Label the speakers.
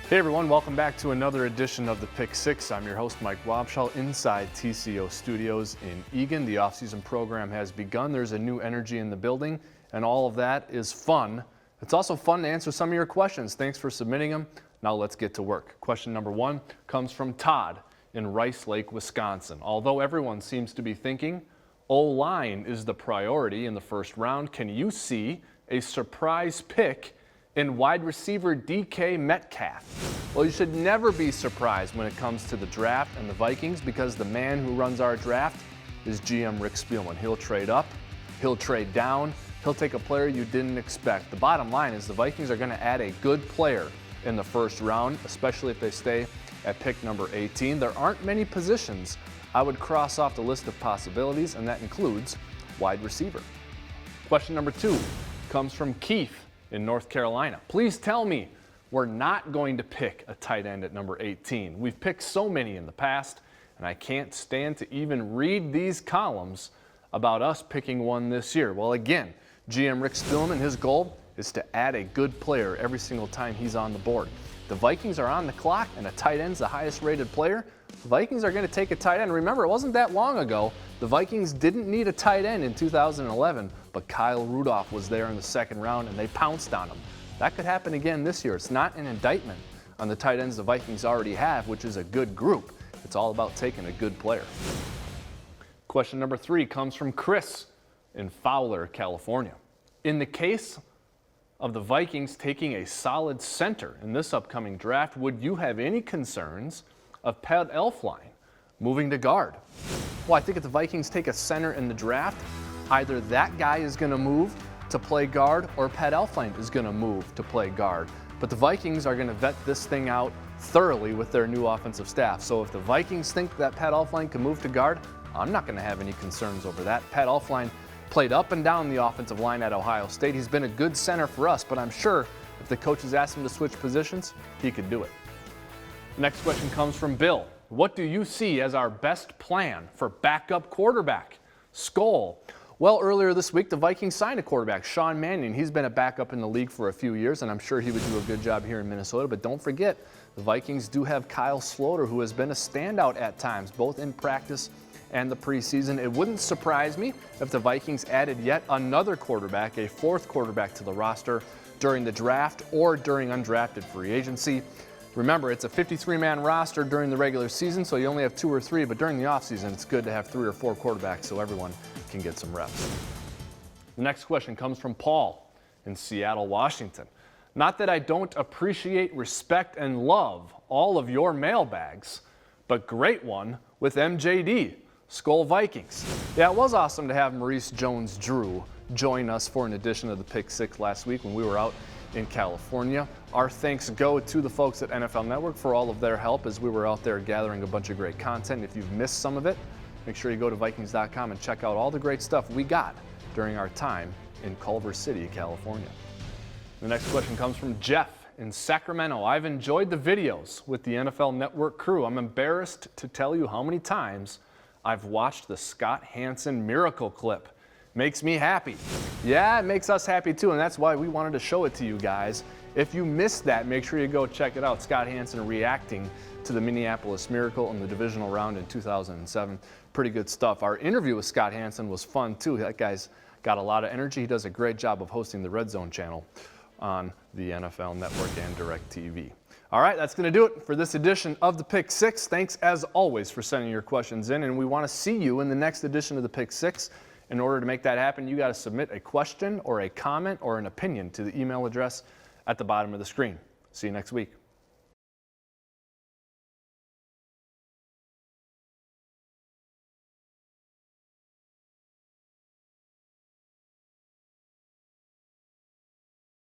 Speaker 1: Hey everyone, welcome back to another edition of the Pick Six. I'm your host, Mike Wobschall, inside TCO Studios in Eagan. The off-season program has begun. There's a new energy in the building, and all of that is fun. It's also fun to answer some of your questions. Thanks for submitting them. Now let's get to work. Question number one comes from Todd in Rice Lake, Wisconsin. Although everyone seems to be thinking O-line is the priority in the first round, can you see a surprise pick in wide receiver DK Metcalf? Well, you should never be surprised when it comes to the draft and the Vikings, because the man who runs our draft is GM Rick Spielman. He'll trade up, he'll trade down, he'll take a player you didn't expect. The bottom line is the Vikings are going to add a good player in the first round, especially if they stay at pick number 18. There aren't many positions I would cross off the list of possibilities, and that includes wide receiver. Question number two comes from Keith in North Carolina. Please tell me we're not going to pick a tight end at number 18. We've picked so many in the past, and I can't stand to even read these columns about us picking one this year. Well, again, GM Rick Spielman, his goal is to add a good player every single time he's on the board. The Vikings are on the clock, and a tight end's the highest rated player. The Vikings are going to take a tight end. Remember, it wasn't that long ago the Vikings didn't need a tight end in 2011, but Kyle Rudolph was there in the second round, and they pounced on him. That could happen again this year. It's not an indictment on the tight ends the Vikings already have, which is a good group. It's all about taking a good player. Question number three comes from Chris in Fowler, California. In the case of the Vikings taking a solid center in this upcoming draft, would you have any concerns of Pat Elflein moving to guard? Well, I think if the Vikings take a center in the draft, either that guy is going to move to play guard or Pat Elflein is going to move to play guard. But the Vikings are going to vet this thing out thoroughly with their new offensive staff. So if the Vikings think that Pat Elflein can move to guard, I'm not going to have any concerns over that. Pat Elflein played up and down the offensive line at Ohio State. He's been a good center for us, but I'm sure if the coaches asked him to switch positions, he could do it. The next question comes from Bill. What do you see as our best plan for backup quarterback? Skull. Well, earlier this week, the Vikings signed a quarterback, Sean Mannion. He's been a backup in the league for a few years, and I'm sure he would do a good job here in Minnesota. But don't forget, the Vikings do have Kyle Sloter, who has been a standout at times, both in practice and the preseason. It wouldn't surprise me if the Vikings added yet another quarterback, a fourth quarterback to the roster during the draft or during undrafted free agency. Remember, it's a 53-man roster during the regular season, so you only have 2 or 3, but during the offseason, it's good to have 3 or 4 quarterbacks so everyone can get some reps. The next question comes from Paul in Seattle, Washington. Not that I don't appreciate, respect, and love all of your mailbags, but great one with MJD, Skull Vikings. Yeah, it was awesome to have Maurice Jones-Drew join us for an edition of the Pick Six last week when we were out in California. Our thanks go to the folks at NFL Network for all of their help as we were out there gathering a bunch of great content. If you've missed some of it, make sure you go to Vikings.com and check out all the great stuff we got during our time in Culver City, California. The next question comes from Jeff in Sacramento. I've enjoyed the videos with the NFL Network crew. I'm embarrassed to tell you how many times I've watched the Scott Hansen miracle clip. Makes me happy. Yeah, it makes us happy too, and that's why we wanted to show it to you guys. If you missed that, make sure you go check it out. Scott Hansen reacting to the Minneapolis Miracle in the divisional round in 2007. Pretty good stuff. Our interview with Scott Hansen was fun too. That guy's got a lot of energy. He does a great job of hosting the Red Zone channel on the NFL Network and DirecTV. All right, that's going to do it for this edition of the Pick Six. Thanks as always for sending your questions in, and we want to see you in the next edition of the Pick Six. In order to make that happen, you got to submit a question or a comment or an opinion to the email address at the bottom of the screen. See you next week.